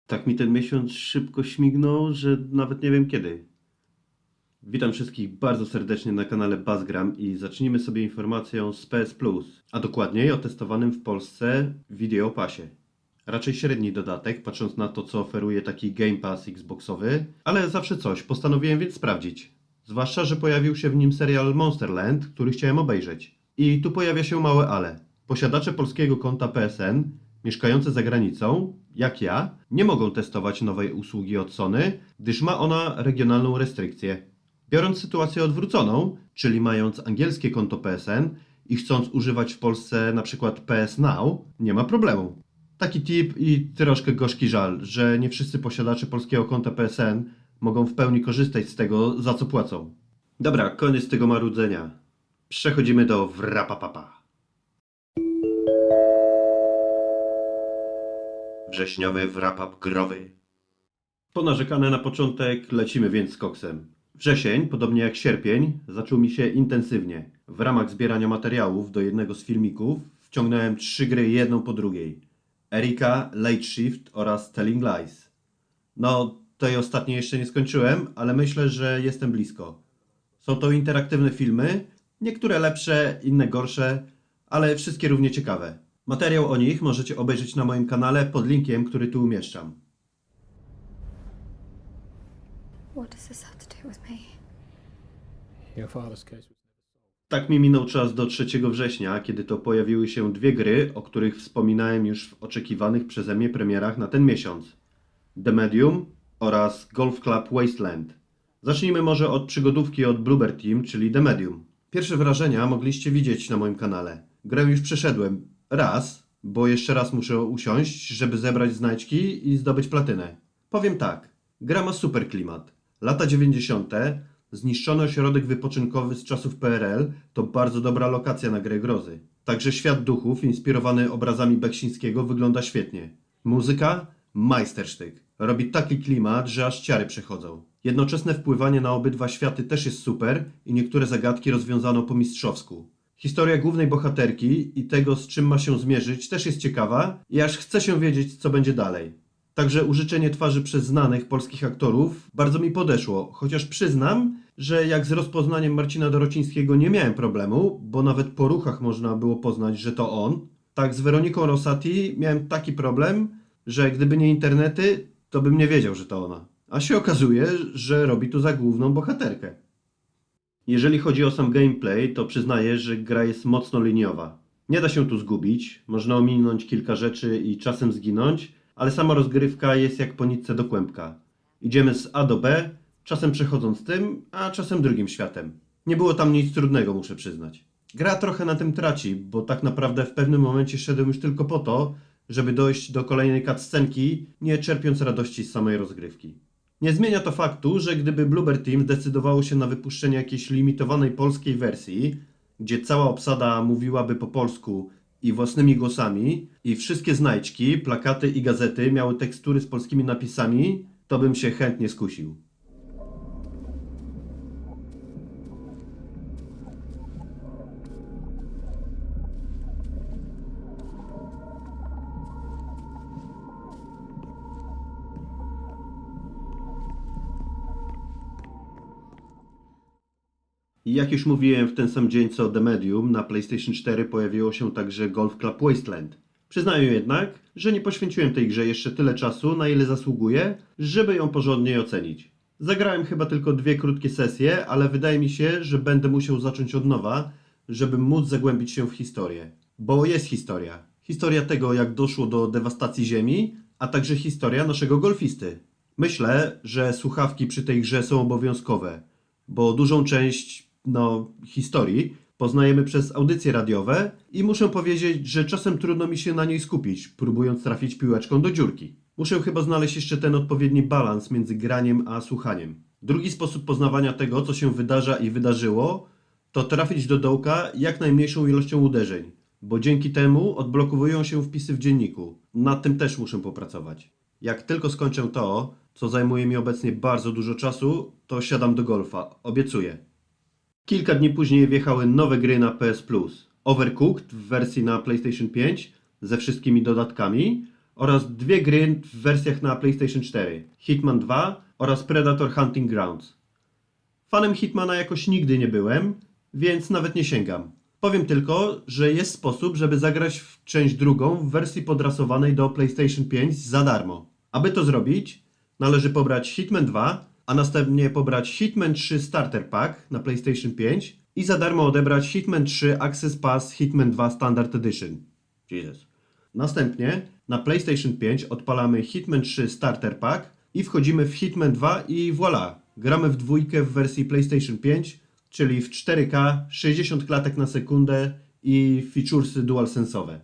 Tak mi ten miesiąc szybko śmignął, że nawet nie wiem kiedy. Witam wszystkich bardzo serdecznie na kanale Buzzgram i zacznijmy sobie informacją z PS Plus, a dokładniej o testowanym w Polsce Video Passie. Raczej średni dodatek, patrząc na to, co oferuje taki Game Pass Xboxowy, ale zawsze coś, postanowiłem więc sprawdzić. Zwłaszcza, że pojawił się w nim serial Monsterland, który chciałem obejrzeć. I tu pojawia się małe ale. Posiadacze polskiego konta PSN, mieszkający za granicą, jak ja, nie mogą testować nowej usługi od Sony, gdyż ma ona regionalną restrykcję. Biorąc sytuację odwróconą, czyli mając angielskie konto PSN i chcąc używać w Polsce np. PS Now, nie ma problemu. Taki tip i troszkę gorzki żal, że nie wszyscy posiadacze polskiego konta PSN mogą w pełni korzystać z tego, za co płacą. Dobra, koniec tego marudzenia. Przechodzimy do wrapapapa. Wrześniowy wrapap growy. Ponarzekane na początek, lecimy więc z koksem. Wrzesień, podobnie jak sierpień, zaczął mi się intensywnie. W ramach zbierania materiałów do jednego z filmików wciągnąłem 3 gry jedną po drugiej. Erika, Late Shift oraz Telling Lies. No, tej ostatniej jeszcze nie skończyłem, ale myślę, że jestem blisko. Są to interaktywne filmy, niektóre lepsze, inne gorsze, ale wszystkie równie ciekawe. Materiał o nich możecie obejrzeć na moim kanale pod linkiem, który tu umieszczam. What does this have to do with me? Your father's case was... Tak mi minął czas do 3 września, kiedy to pojawiły się 2 gry, o których wspominałem już w oczekiwanych przeze mnie premierach na ten miesiąc. The Medium oraz Golf Club Wasteland. Zacznijmy może od przygodówki od Bloober Team, czyli The Medium. Pierwsze wrażenia mogliście widzieć na moim kanale. Grę już przeszedłem raz, bo jeszcze raz muszę usiąść, żeby zebrać znajdźki i zdobyć platynę. Powiem tak, gra ma super klimat. Lata 90., zniszczony ośrodek wypoczynkowy z czasów PRL to bardzo dobra lokacja na grę grozy. Także świat duchów, inspirowany obrazami Beksińskiego, wygląda świetnie. Muzyka? Majstersztyk. Robi taki klimat, że aż ciary przechodzą. Jednoczesne wpływanie na obydwa światy też jest super i niektóre zagadki rozwiązano po mistrzowsku. Historia głównej bohaterki i tego, z czym ma się zmierzyć, też jest ciekawa i aż chce się wiedzieć, co będzie dalej. Także użyczenie twarzy przez znanych polskich aktorów bardzo mi podeszło, chociaż przyznam, że jak z rozpoznaniem Marcina Dorocińskiego nie miałem problemu, bo nawet po ruchach można było poznać, że to on, tak z Weroniką Rosati miałem taki problem, że gdyby nie internety, to bym nie wiedział, że to ona. A się okazuje, że robi tu za główną bohaterkę. Jeżeli chodzi o sam gameplay, to przyznaję, że gra jest mocno liniowa. Nie da się tu zgubić, można ominąć kilka rzeczy i czasem zginąć, ale sama rozgrywka jest jak po nitce do kłębka. Idziemy z A do B, czasem przechodząc tym, a czasem drugim światem. Nie było tam nic trudnego, muszę przyznać. Gra trochę na tym traci, bo tak naprawdę w pewnym momencie szedłem już tylko po to, żeby dojść do kolejnej cutscenki, nie czerpiąc radości z samej rozgrywki. Nie zmienia to faktu, że gdyby Bloober Team zdecydowało się na wypuszczenie jakiejś limitowanej polskiej wersji, gdzie cała obsada mówiłaby po polsku i własnymi głosami i wszystkie znajdźki, plakaty i gazety miały tekstury z polskimi napisami, to bym się chętnie skusił. I jak już mówiłem, w ten sam dzień co The Medium na PlayStation 4 pojawiło się także Golf Club Wasteland. Przyznaję jednak, że nie poświęciłem tej grze jeszcze tyle czasu, na ile zasługuje, żeby ją porządnie ocenić. Zagrałem chyba tylko 2 krótkie sesje, ale wydaje mi się, że będę musiał zacząć od nowa, żeby móc zagłębić się w historię. Bo jest historia. Historia tego, jak doszło do dewastacji ziemi, a także historia naszego golfisty. Myślę, że słuchawki przy tej grze są obowiązkowe, bo dużą część historii poznajemy przez audycje radiowe i muszę powiedzieć, że czasem trudno mi się na niej skupić, próbując trafić piłeczką do dziurki. Muszę chyba znaleźć jeszcze ten odpowiedni balans między graniem a słuchaniem. Drugi sposób poznawania tego, co się wydarza i wydarzyło, to trafić do dołka jak najmniejszą ilością uderzeń, bo dzięki temu odblokowują się wpisy w dzienniku. Nad tym też muszę popracować. Jak tylko skończę to, co zajmuje mi obecnie bardzo dużo czasu, to siadam do golfa, obiecuję. Kilka dni później wjechały nowe gry na PS Plus. Overcooked w wersji na PlayStation 5 ze wszystkimi dodatkami oraz 2 gry w wersjach na PlayStation 4, Hitman 2 oraz Predator Hunting Grounds. Fanem Hitmana jakoś nigdy nie byłem, więc nawet nie sięgam. Powiem tylko, że jest sposób, żeby zagrać w część drugą w wersji podrasowanej do PlayStation 5 za darmo. Aby to zrobić, należy pobrać Hitman 2, a następnie pobrać Hitman 3 Starter Pack na PlayStation 5 i za darmo odebrać Hitman 3 Access Pass Hitman 2 Standard Edition. Jesus. Następnie na PlayStation 5 odpalamy Hitman 3 Starter Pack i wchodzimy w Hitman 2 i voilà, gramy w dwójkę w wersji PlayStation 5, czyli w 4K, 60 klatek na sekundę i featuresy DualSense'owe.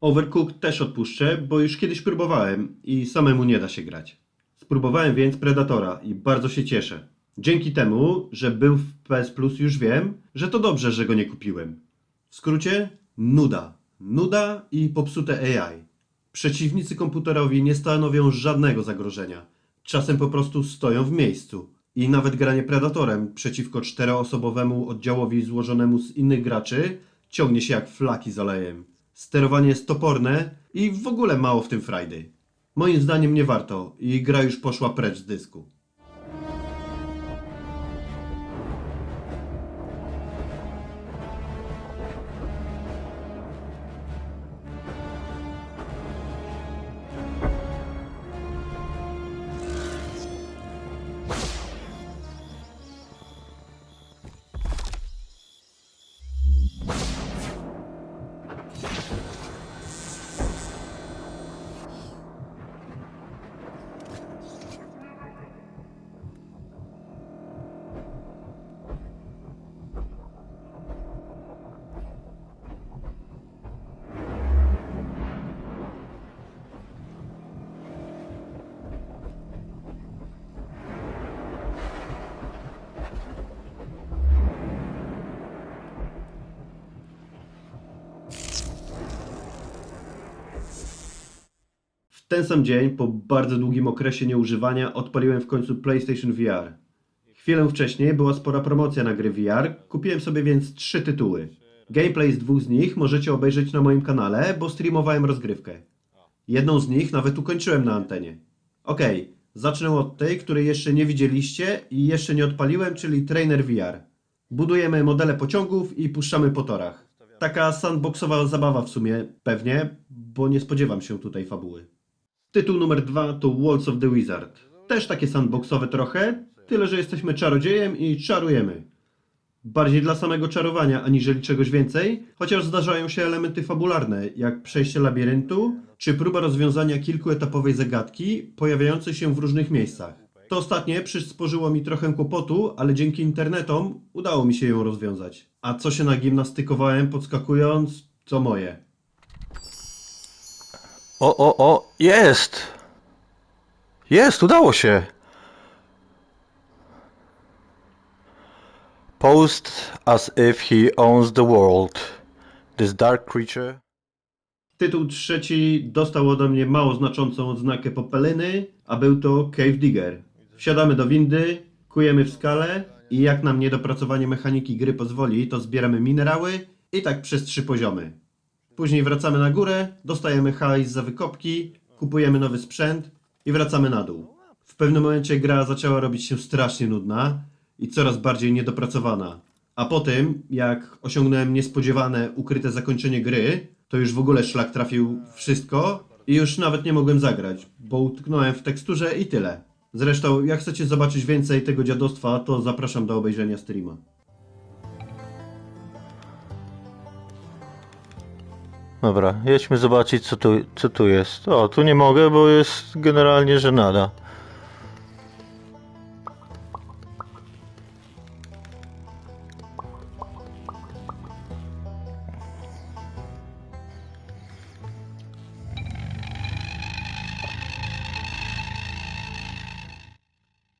Overcooked też odpuszczę, bo już kiedyś próbowałem i samemu nie da się grać. Spróbowałem więc Predatora i bardzo się cieszę. Dzięki temu, że był w PS Plus, już wiem, że to dobrze, że go nie kupiłem. W skrócie, nuda. Nuda i popsute AI. Przeciwnicy komputerowi nie stanowią żadnego zagrożenia. Czasem po prostu stoją w miejscu. I nawet granie Predatorem przeciwko 4-osobowemu oddziałowi złożonemu z innych graczy ciągnie się jak flaki z olejem. Sterowanie jest toporne i w ogóle mało w tym frajdy. Moim zdaniem nie warto i gra już poszła precz z dysku. W ten sam dzień, po bardzo długim okresie nieużywania, odpaliłem w końcu PlayStation VR. Chwilę wcześniej była spora promocja na gry VR, kupiłem sobie więc 3 tytuły. Gameplay z 2 z nich możecie obejrzeć na moim kanale, bo streamowałem rozgrywkę. Jedną z nich nawet ukończyłem na antenie. Okej, zacznę od tej, której jeszcze nie widzieliście i jeszcze nie odpaliłem, czyli Trainer VR. Budujemy modele pociągów i puszczamy po torach. Taka sandboxowa zabawa w sumie, pewnie, bo nie spodziewam się tutaj fabuły. Tytuł numer 2 to Walls of the Wizard. Też takie sandboxowe trochę, tyle że jesteśmy czarodziejem i czarujemy. Bardziej dla samego czarowania aniżeli czegoś więcej, chociaż zdarzają się elementy fabularne, jak przejście labiryntu, czy próba rozwiązania kilkuetapowej zagadki, pojawiającej się w różnych miejscach. To ostatnie przysporzyło mi trochę kłopotu, ale dzięki internetom udało mi się ją rozwiązać. A co się nagimnastykowałem podskakując, to moje. O, jest! Jest, udało się! Posed as if he owns the world. This dark creature. Tytuł trzeci dostał ode mnie mało znaczącą odznakę popeliny, a był to Cave Digger. Wsiadamy do windy, kujemy w skale i jak nam niedopracowanie mechaniki gry pozwoli, to zbieramy minerały i tak przez 3 poziomy. Później wracamy na górę, dostajemy hajs za wykopki, kupujemy nowy sprzęt i wracamy na dół. W pewnym momencie gra zaczęła robić się strasznie nudna i coraz bardziej niedopracowana. A po tym, jak osiągnąłem niespodziewane, ukryte zakończenie gry, to już w ogóle szlak trafił wszystko i już nawet nie mogłem zagrać, bo utknąłem w teksturze i tyle. Zresztą, jak chcecie zobaczyć więcej tego dziadostwa, to zapraszam do obejrzenia streama. Dobra, jedźmy zobaczyć co tu jest. O, tu nie mogę, bo jest generalnie żenada.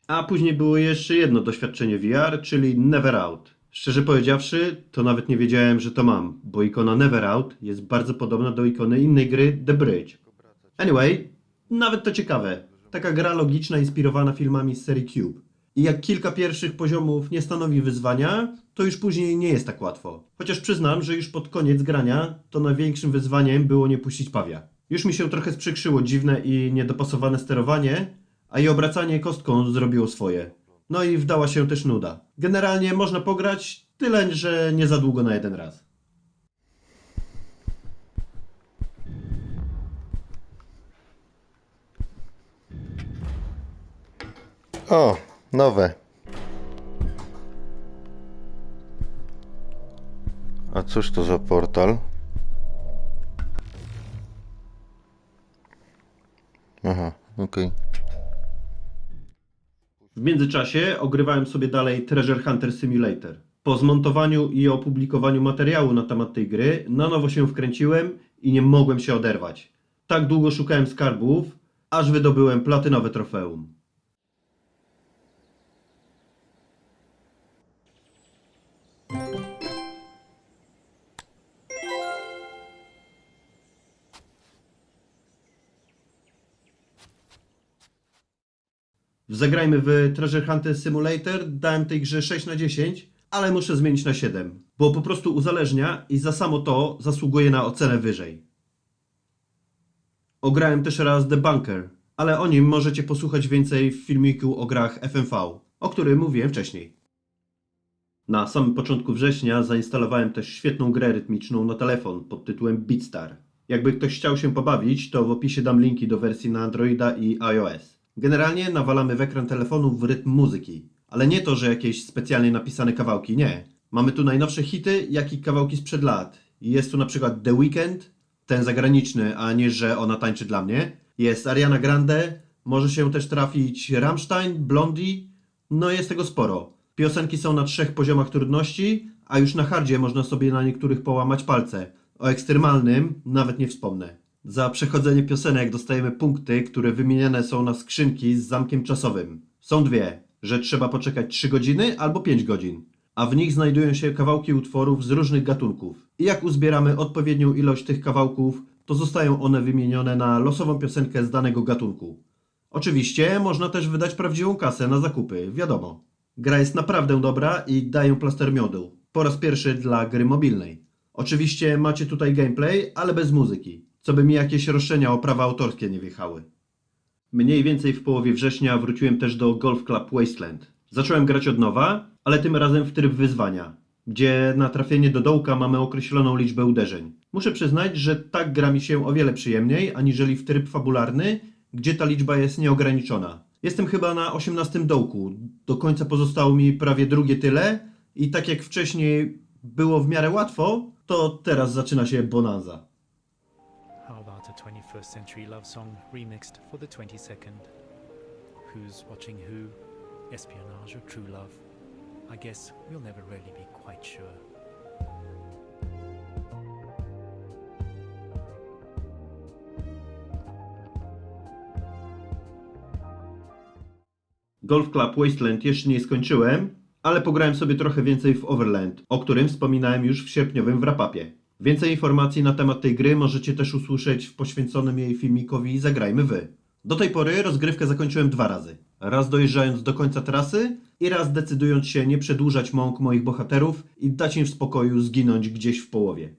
A później było jeszcze jedno doświadczenie VR, czyli Never Out. Szczerze powiedziawszy, to nawet nie wiedziałem, że to mam, bo ikona Never Out jest bardzo podobna do ikony innej gry The Bridge. Anyway, nawet to ciekawe. Taka gra logiczna inspirowana filmami z serii Cube. I jak kilka pierwszych poziomów nie stanowi wyzwania, to już później nie jest tak łatwo. Chociaż przyznam, że już pod koniec grania to największym wyzwaniem było nie puścić pawia. Już mi się trochę sprzykrzyło dziwne i niedopasowane sterowanie, a i obracanie kostką zrobiło swoje. No i wdała się też nuda. Generalnie można pograć, tyle że nie za długo na jeden raz. O, nowe. A cóż to za portal? Aha, okej. W międzyczasie ogrywałem sobie dalej Treasure Hunter Simulator. Po zmontowaniu i opublikowaniu materiału na temat tej gry na nowo się wkręciłem i nie mogłem się oderwać. Tak długo szukałem skarbów, aż wydobyłem platynowe trofeum. W Zagrajmy w Treasure Hunter Simulator dałem tej grze 6 na 10, ale muszę zmienić na 7, bo po prostu uzależnia i za samo to zasługuje na ocenę wyżej. Ograłem też raz The Bunker, ale o nim możecie posłuchać więcej w filmiku o grach FMV, o którym mówiłem wcześniej. Na samym początku września zainstalowałem też świetną grę rytmiczną na telefon pod tytułem Beatstar. Jakby ktoś chciał się pobawić, to w opisie dam linki do wersji na Androida i iOS. Generalnie nawalamy w ekran telefonu w rytm muzyki. Ale nie to, że jakieś specjalnie napisane kawałki, nie. Mamy tu najnowsze hity, jak i kawałki sprzed lat. Jest tu na przykład The Weeknd, ten zagraniczny, a nie, że ona tańczy dla mnie. Jest Ariana Grande, może się też trafić Rammstein, Blondie, no jest tego sporo. Piosenki są na 3 poziomach trudności, a już na hardzie można sobie na niektórych połamać palce. O ekstremalnym nawet nie wspomnę. Za przechodzenie piosenek dostajemy punkty, które wymieniane są na skrzynki z zamkiem czasowym. Są dwie, że trzeba poczekać 3 godziny albo 5 godzin, a w nich znajdują się kawałki utworów z różnych gatunków. I jak uzbieramy odpowiednią ilość tych kawałków, to zostają one wymienione na losową piosenkę z danego gatunku. Oczywiście można też wydać prawdziwą kasę na zakupy, wiadomo. Gra jest naprawdę dobra i daję plaster miodu. Po raz pierwszy dla gry mobilnej. Oczywiście macie tutaj gameplay, ale bez muzyki, co by mi jakieś roszczenia o prawa autorskie nie wjechały. Mniej więcej w połowie września wróciłem też do Golf Club Wasteland. Zacząłem grać od nowa, ale tym razem w tryb wyzwania, gdzie na trafienie do dołka mamy określoną liczbę uderzeń. Muszę przyznać, że tak gra mi się o wiele przyjemniej, aniżeli w tryb fabularny, gdzie ta liczba jest nieograniczona. Jestem chyba na 18 dołku, do końca pozostało mi prawie drugie tyle i tak jak wcześniej było w miarę łatwo, to teraz zaczyna się bonanza. How about a 21st century love song remixed for the 22nd? Who's watching who? Espionage or true love? I guess we'll never really be quite sure. Golf Club Wasteland jeszcze nie skończyłem, ale pograłem sobie trochę więcej w Overland, o którym wspominałem już w sierpniowym wrap-upie. Więcej informacji na temat tej gry możecie też usłyszeć w poświęconym jej filmikowi Zagrajmy Wy. Do tej pory rozgrywkę zakończyłem 2 razy. Raz dojeżdżając do końca trasy i raz decydując się nie przedłużać mąk moich bohaterów i dać im w spokoju zginąć gdzieś w połowie.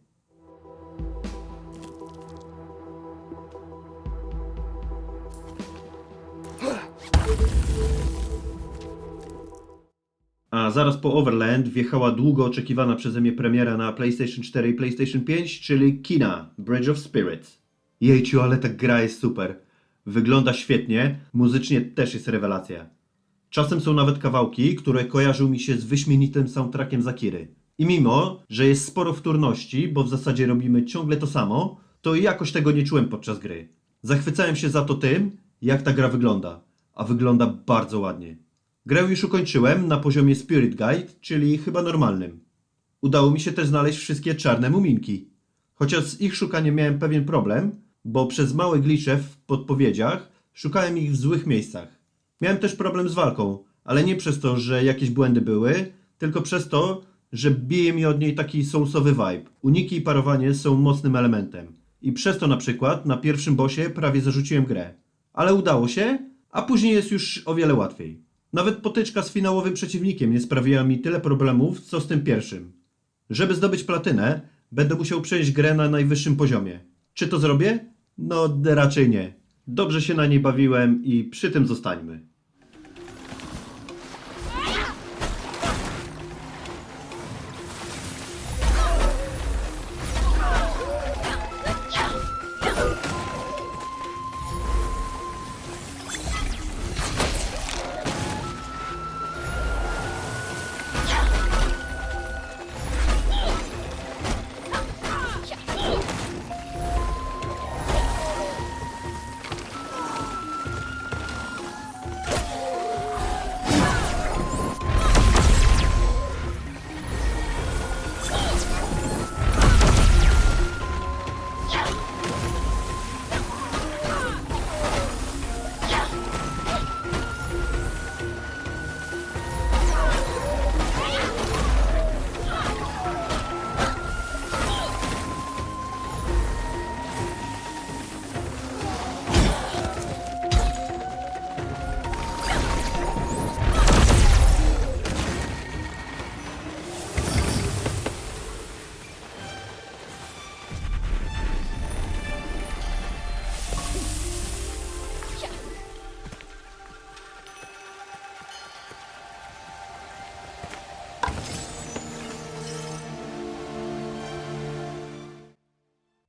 A zaraz po Overland wjechała długo oczekiwana przeze mnie premiera na PlayStation 4 i PlayStation 5, czyli Kena Bridge of Spirits. Jejciu, ale ta gra jest super. Wygląda świetnie, muzycznie też jest rewelacja. Czasem są nawet kawałki, które kojarzą mi się z wyśmienitym soundtrackiem Zakiry. I mimo, że jest sporo wtórności, bo w zasadzie robimy ciągle to samo, to jakoś tego nie czułem podczas gry. Zachwycałem się za to tym, jak ta gra wygląda. A wygląda bardzo ładnie. Grę już ukończyłem na poziomie Spirit Guide, czyli chyba normalnym. Udało mi się też znaleźć wszystkie czarne muminki. Chociaż z ich szukaniem miałem pewien problem, bo przez małe glicze w podpowiedziach szukałem ich w złych miejscach. Miałem też problem z walką, ale nie przez to, że jakieś błędy były, tylko przez to, że bije mi od niej taki soulsowy vibe. Uniki i parowanie są mocnym elementem. I przez to na przykład na pierwszym bossie prawie zarzuciłem grę. Ale udało się, a później jest już o wiele łatwiej. Nawet potyczka z finałowym przeciwnikiem nie sprawiła mi tyle problemów, co z tym pierwszym. Żeby zdobyć platynę, będę musiał przejść grę na najwyższym poziomie. Czy to zrobię? No raczej nie. Dobrze się na niej bawiłem i przy tym zostańmy.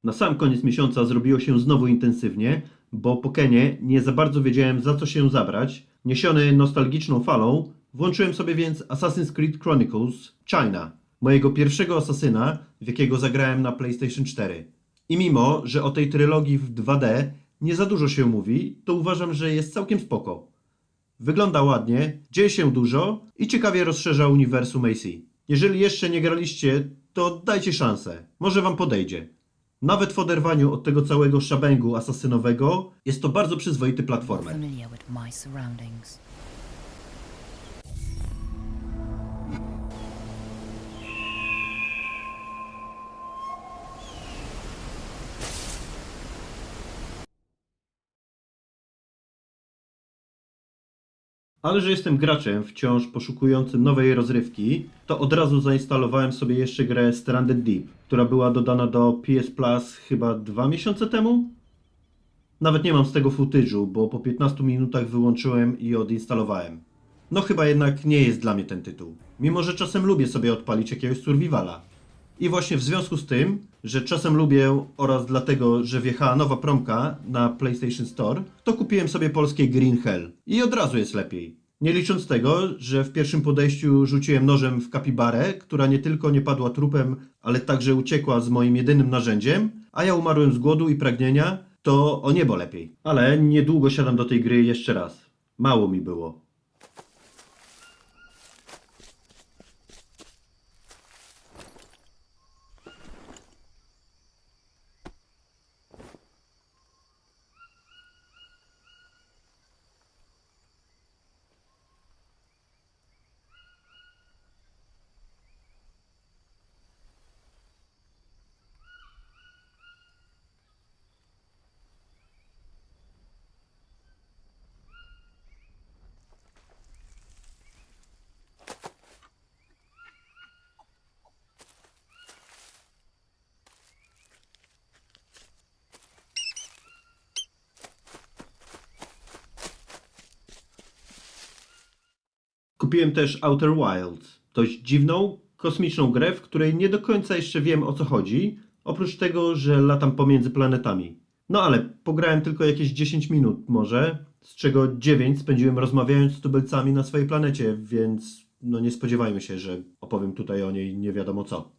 Na sam koniec miesiąca zrobiło się znowu intensywnie, bo po Kenie nie za bardzo wiedziałem, za co się zabrać. Niesiony nostalgiczną falą, włączyłem sobie więc Assassin's Creed Chronicles China, mojego pierwszego asasyna, w jakiego zagrałem na PlayStation 4. I mimo, że o tej trylogii w 2D nie za dużo się mówi, to uważam, że jest całkiem spoko. Wygląda ładnie, dzieje się dużo i ciekawie rozszerza uniwersum AC. Jeżeli jeszcze nie graliście, to dajcie szansę, może wam podejdzie. Nawet w oderwaniu od tego całego szabęgu asasynowego jest to bardzo przyzwoity platformer. Familiar with my surroundings. Ale że jestem graczem wciąż poszukującym nowej rozrywki, to od razu zainstalowałem sobie jeszcze grę Stranded Deep, która była dodana do PS Plus chyba 2 miesiące temu? Nawet nie mam z tego footage'u, bo po 15 minutach wyłączyłem i odinstalowałem. No chyba jednak nie jest dla mnie ten tytuł, mimo że czasem lubię sobie odpalić jakiegoś survivala. I właśnie w związku z tym, że czasem lubię oraz dlatego, że wjechała nowa promka na PlayStation Store, to kupiłem sobie polskie Green Hell i od razu jest lepiej. Nie licząc tego, że w pierwszym podejściu rzuciłem nożem w kapibarę, która nie tylko nie padła trupem, ale także uciekła z moim jedynym narzędziem, a ja umarłem z głodu i pragnienia, to o niebo lepiej. Ale niedługo siadam do tej gry jeszcze raz. Mało mi było. Kupiłem też Outer Wilds, dość dziwną, kosmiczną grę, w której nie do końca jeszcze wiem, o co chodzi, oprócz tego, że latam pomiędzy planetami. No ale pograłem tylko jakieś 10 minut może, z czego 9 spędziłem rozmawiając z tubylcami na swojej planecie, więc no nie spodziewajmy się, że opowiem tutaj o niej nie wiadomo co.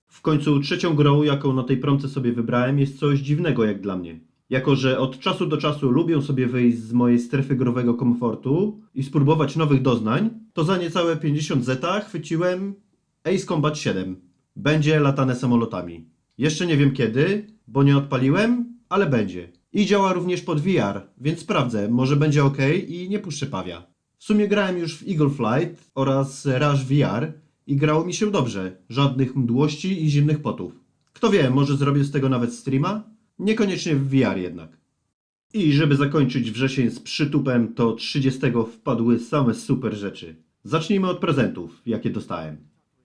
W końcu trzecią grą, jaką na tej promce sobie wybrałem, jest coś dziwnego jak dla mnie. Jako że od czasu do czasu lubię sobie wyjść z mojej strefy growego komfortu i spróbować nowych doznań, to za niecałe 50 zeta chwyciłem Ace Combat 7. Będzie latane samolotami. Jeszcze nie wiem kiedy, bo nie odpaliłem, ale będzie. I działa również pod VR, więc sprawdzę, może będzie ok i nie puszczę pawia. W sumie grałem już w Eagle Flight oraz Rush VR i grało mi się dobrze. Żadnych mdłości i zimnych potów. Kto wie, może zrobię z tego nawet streama? Niekoniecznie w VR jednak. I żeby zakończyć wrzesień z przytupem, to 30 wpadły same super rzeczy. Zacznijmy od prezentów, jakie dostałem.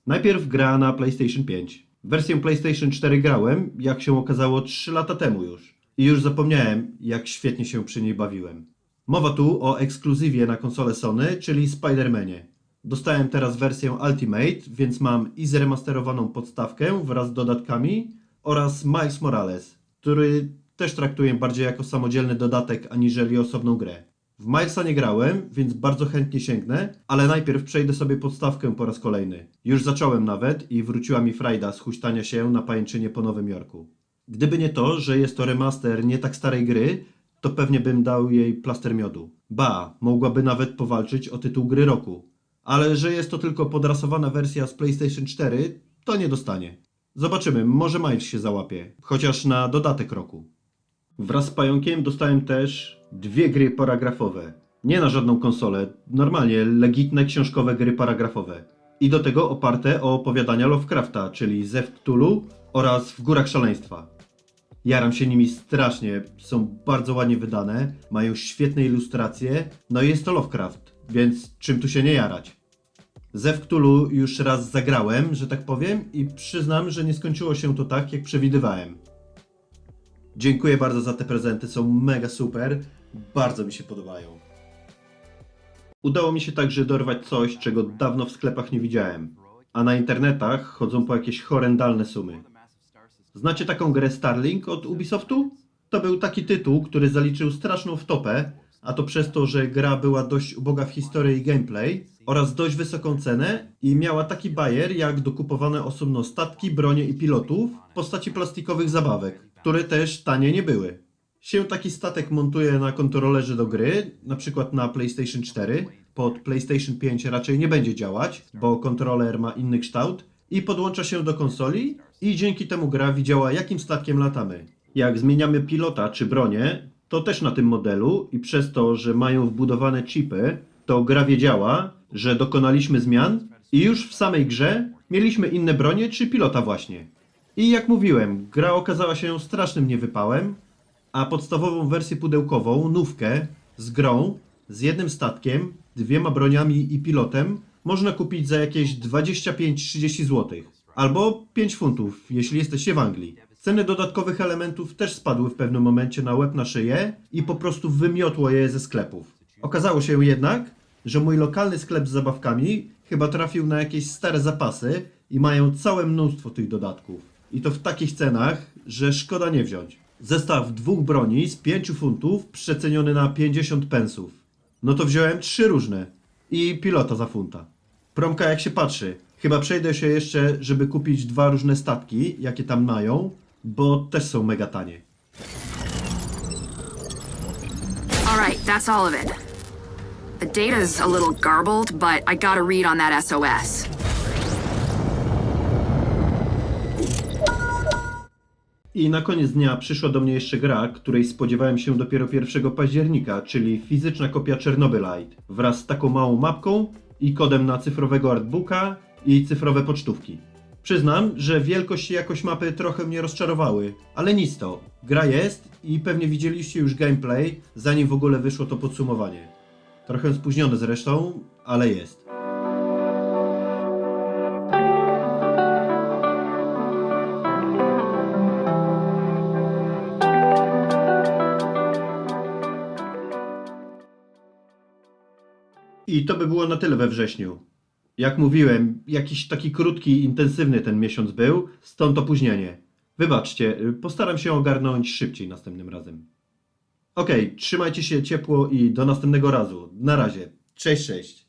Najpierw gra na PlayStation 5. Wersję PlayStation 4 grałem, jak się okazało, 3 lata temu już. I już zapomniałem, jak świetnie się przy niej bawiłem. Mowa tu o ekskluzywie na konsolę Sony, czyli Spider-Manie. Dostałem teraz wersję Ultimate, więc mam i zremasterowaną podstawkę wraz z dodatkami oraz Miles Morales, który też traktuję bardziej jako samodzielny dodatek aniżeli osobną grę. W Milesa nie grałem, więc bardzo chętnie sięgnę, ale najpierw przejdę sobie podstawkę po raz kolejny. Już zacząłem nawet i wróciła mi frajda z huśtania się na pajęczynie po Nowym Jorku. Gdyby nie to, że jest to remaster nie tak starej gry, to pewnie bym dał jej plaster miodu. Ba, mogłaby nawet powalczyć o tytuł gry roku. Ale że jest to tylko podrasowana wersja z PlayStation 4, to nie dostanie. Zobaczymy, może Miles się załapie, chociaż na dodatek roku. Wraz z pająkiem dostałem też 2 gry paragrafowe. Nie na żadną konsolę, normalnie legitne książkowe gry paragrafowe. I do tego oparte o opowiadania Lovecrafta, czyli Zew Cthulhu oraz W Górach Szaleństwa. Jaram się nimi strasznie, są bardzo ładnie wydane, mają świetne ilustracje, no i jest to Lovecraft, więc czym tu się nie jarać. Zew Cthulhu już raz zagrałem, że tak powiem, i przyznam, że nie skończyło się to tak, jak przewidywałem. Dziękuję bardzo za te prezenty, są mega super, bardzo mi się podobają. Udało mi się także dorwać coś, czego dawno w sklepach nie widziałem, a na internetach chodzą po jakieś horrendalne sumy. Znacie taką grę Starlink od Ubisoftu? To był taki tytuł, który zaliczył straszną wtopę, a to przez to, że gra była dość uboga w historię i gameplay oraz dość wysoką cenę i miała taki bajer jak dokupowane osobno statki, bronie i pilotów w postaci plastikowych zabawek, które też tanie nie były. Się taki statek montuje na kontrolerze do gry, na przykład na PlayStation 4, pod PlayStation 5 raczej nie będzie działać, bo kontroler ma inny kształt, i podłącza się do konsoli i dzięki temu gra widziała, jakim statkiem latamy. Jak zmieniamy pilota czy bronię, to też na tym modelu i przez to, że mają wbudowane chipy, to gra wiedziała, że dokonaliśmy zmian i już w samej grze mieliśmy inne bronie czy pilota właśnie. I jak mówiłem, gra okazała się strasznym niewypałem, a podstawową wersję pudełkową, nówkę, z grą, z jednym statkiem, 2 broniami i pilotem można kupić za jakieś 25-30 zł. Albo 5 funtów, jeśli jesteście w Anglii. Ceny dodatkowych elementów też spadły w pewnym momencie na łeb na szyję i po prostu wymiotło je ze sklepów. Okazało się jednak, że mój lokalny sklep z zabawkami chyba trafił na jakieś stare zapasy i mają całe mnóstwo tych dodatków. I to w takich cenach, że szkoda nie wziąć. Zestaw 2 broni z 5 funtów przeceniony na 50 pensów. No to wziąłem 3 różne. I pilota za funta. Promka jak się patrzy. Chyba przejdę się jeszcze, żeby kupić 2 różne statki, jakie tam mają, bo też są mega tanie. Alright, that's all of it. The data's a little garbled, but I gotta read on that SOS. I na koniec dnia przyszła do mnie jeszcze gra, której spodziewałem się dopiero 1 października, czyli fizyczna kopia Chernobylite, wraz z taką małą mapką i kodem na cyfrowego artbooka i cyfrowe pocztówki. Przyznam, że wielkość i jakość mapy trochę mnie rozczarowały, ale nic to. Gra jest i pewnie widzieliście już gameplay, zanim w ogóle wyszło to podsumowanie. Trochę spóźnione zresztą, ale jest. I to by było na tyle we wrześniu. Jak mówiłem, jakiś taki krótki i intensywny ten miesiąc był, stąd opóźnienie. Wybaczcie, postaram się ogarnąć szybciej następnym razem. Okej, trzymajcie się ciepło i do następnego razu. Na razie. Cześć, cześć.